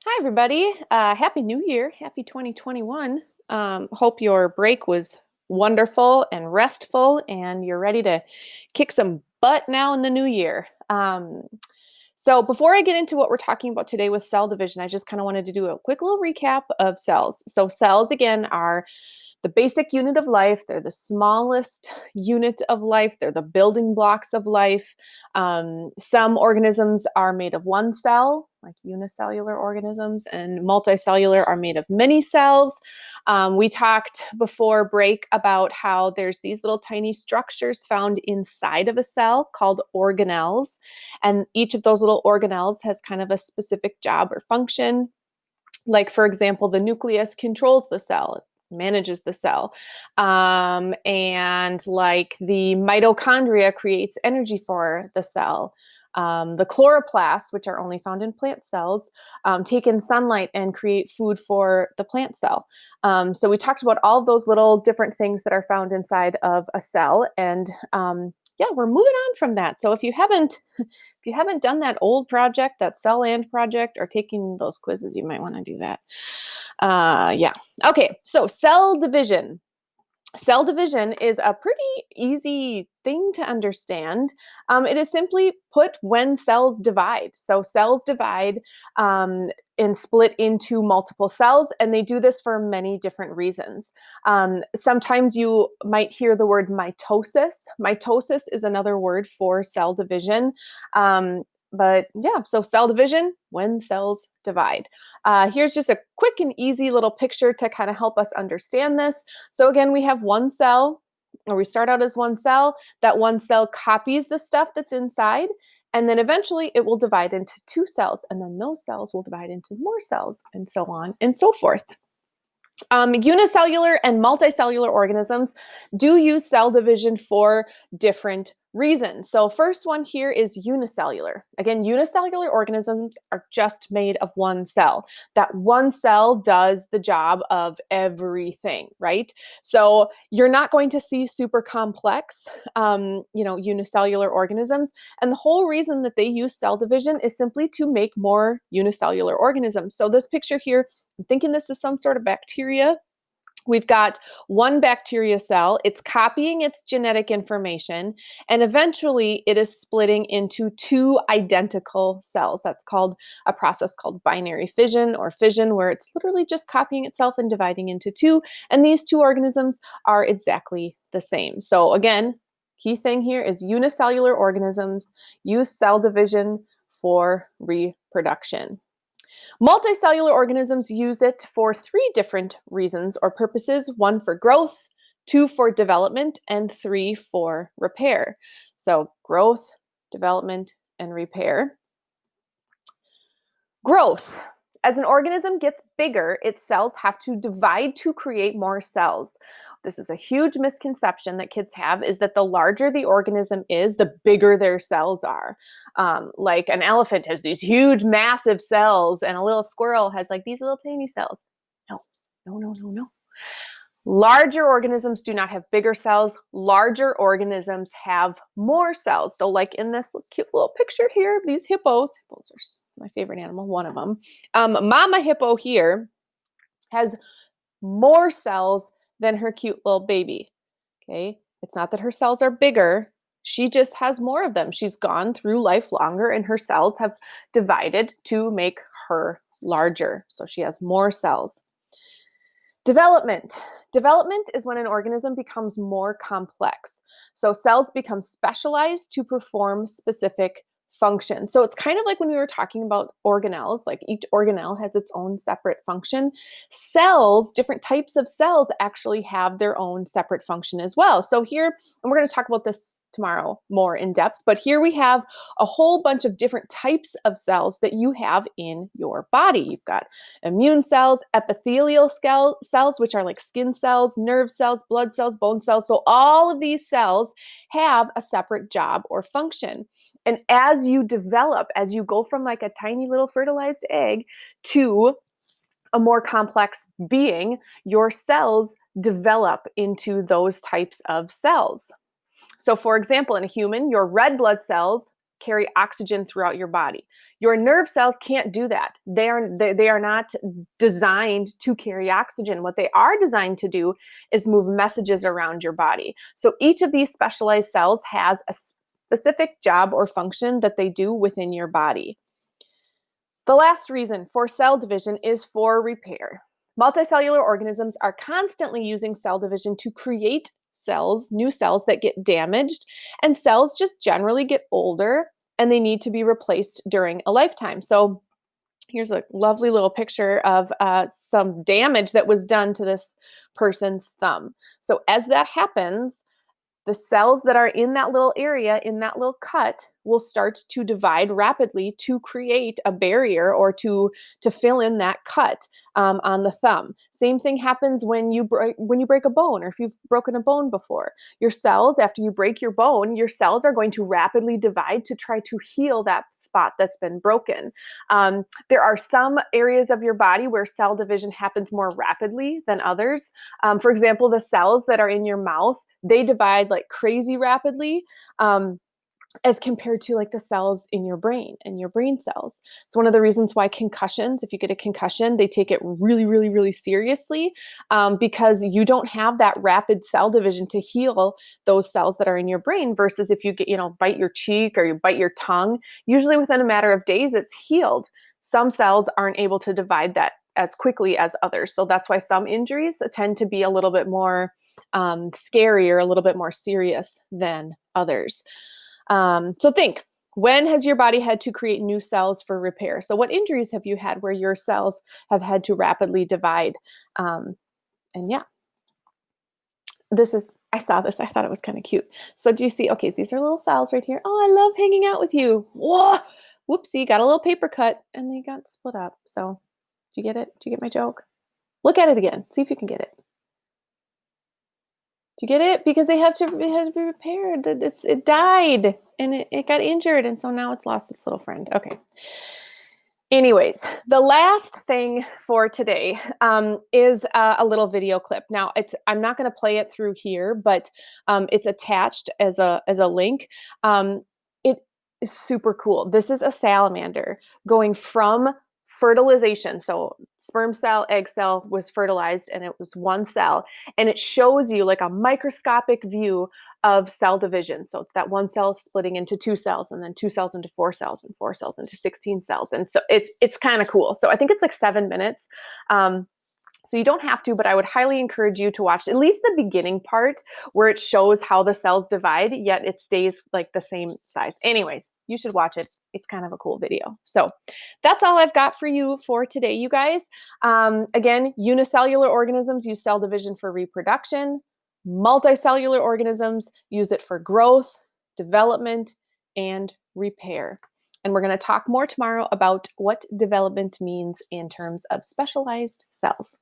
Hi, everybody. Happy New Year. Happy 2021. Hope your break was wonderful and restful, and you're ready to kick some butt now in the new year. So, before I get into what we're talking about today with cell division, I just kind of wanted to do a quick little recap of cells. So, cells, again, are the basic unit of life. They're the smallest unit of life. They're the building blocks of life. Some organisms are made of one cell, like unicellular organisms, and multicellular are made of many cells. We talked before break about how there's these little tiny structures found inside of a cell called organelles, and each of those little organelles has kind of a specific job or function. Like, for example, the nucleus controls the cell, manages the cell. And like the mitochondria creates energy for the cell. The chloroplasts, which are only found in plant cells, take in sunlight and create food for the plant cell. So we talked about all of those little different things that are found inside of a cell. And yeah, we're moving on from that. So if you haven't done that old project, that cell and project, or taking those quizzes, you might want to do that. Yeah. Okay. So cell division. Cell division is a pretty easy thing to understand. It is simply put when cells divide. So cells divide and split into multiple cells, and they do this for many different reasons. Sometimes you might hear the word mitosis. Mitosis is another word for cell division. But yeah, so cell division, when cells divide. Here's just a quick and easy little picture to kind of help us understand this. So again, we have one cell, or we start out as one cell. That one cell copies the stuff that's inside, and then eventually it will divide into two cells, and then those cells will divide into more cells, and so on and so forth. Unicellular and multicellular organisms do use cell division for different reasons. So first one here is unicellular. Again, unicellular organisms are just made of one cell. That one cell does the job of everything, right? So you're not going to see super complex, unicellular organisms. And the whole reason that they use cell division is simply to make more unicellular organisms. So this picture here, I'm thinking this is some sort of bacteria. We've got one bacteria cell, it's copying its genetic information, and eventually it is splitting into two identical cells. That's called a process called binary fission or fission, where it's literally just copying itself and dividing into two. And these two organisms are exactly the same. So, again, key thing here is unicellular organisms use cell division for reproduction. Multicellular organisms use it for three different reasons or purposes: one for growth, two for development, and three for repair. So, growth, development, and repair. Growth. As an organism gets bigger, its cells have to divide to create more cells. This is a huge misconception that kids have, is that the larger the organism is, the bigger their cells are. Like an elephant has these huge, massive cells, and a little squirrel has like these little tiny cells. No, no, no, no, no. Larger organisms do not have bigger cells. Larger organisms have more cells. So like in this cute little picture here of these hippos are my favorite animal, one of them. Mama hippo here has more cells than her cute little baby. Okay. It's not that her cells are bigger. She just has more of them. She's gone through life longer, and her cells have divided to make her larger. So she has more cells. Development. Development is when an organism becomes more complex. So cells become specialized to perform specific functions. So it's kind of like when we were talking about organelles, like each organelle has its own separate function. Cells, different types of cells, actually have their own separate function as well. So here, and we're going to talk about this tomorrow more in depth, but here we have a whole bunch of different types of cells that you have in your body. You've got immune cells, epithelial cells, which are like skin cells, nerve cells, blood cells, bone cells. So all of these cells have a separate job or function. And as you develop, as you go from like a tiny little fertilized egg to a more complex being, your cells develop into those types of cells. So, for example, in a human, your red blood cells carry oxygen throughout your body. Your nerve cells can't do that. They are not designed to carry oxygen. What they are designed to do is move messages around your body. So each of these specialized cells has a specific job or function that they do within your body. The last reason for cell division is for repair. Multicellular organisms are constantly using cell division to create cells, new cells that get damaged, and cells just generally get older and they need to be replaced during a lifetime. So here's a lovely little picture of some damage that was done to this person's thumb. So as that happens, the cells that are in that little area, in that little cut, will start to divide rapidly to create a barrier or to fill in that cut on the thumb. Same thing happens when you break a bone, or if you've broken a bone before. Your cells, after you break your bone, your cells are going to rapidly divide to try to heal that spot that's been broken. There are some areas of your body where cell division happens more rapidly than others. For example, the cells that are in your mouth, they divide like crazy rapidly. As compared to like the cells in your brain and your brain cells. It's one of the reasons why concussions, if you get a concussion, they take it really, really, really seriously, because you don't have that rapid cell division to heal those cells that are in your brain, versus if you get, bite your cheek or you bite your tongue, usually within a matter of days, it's healed. Some cells aren't able to divide that as quickly as others. So that's why some injuries tend to be a little bit more scary or a little bit more serious than others. So think, when has your body had to create new cells for repair? So what injuries have you had where your cells have had to rapidly divide? And yeah, I saw this. I thought it was kind of cute. So do you see, okay, these are little cells right here. Oh, I love hanging out with you. Whoa, whoopsie, got a little paper cut and they got split up. So do you get it? Do you get my joke? Look at it again. See if you can get it. Do you get it? Because it had to be repaired. It died and it got injured, and so now it's lost its little friend. Okay. Anyways, the last thing for today is a little video clip. Now, I'm not going to play it through here, but it's attached as a link. It is super cool. This is a salamander going from fertilization. So sperm cell, egg cell was fertilized, and it was one cell. And it shows you like a microscopic view of cell division. So it's that one cell splitting into two cells, and then two cells into four cells, and four cells into 16 cells. And so it's kind of cool. So I think it's like 7 minutes. So you don't have to, but I would highly encourage you to watch at least the beginning part where it shows how the cells divide, yet it stays like the same size. Anyways, you should watch it. It's kind of a cool video. So that's all I've got for you for today, you guys. Again, unicellular organisms use cell division for reproduction. Multicellular organisms use it for growth, development, and repair. And we're going to talk more tomorrow about what development means in terms of specialized cells.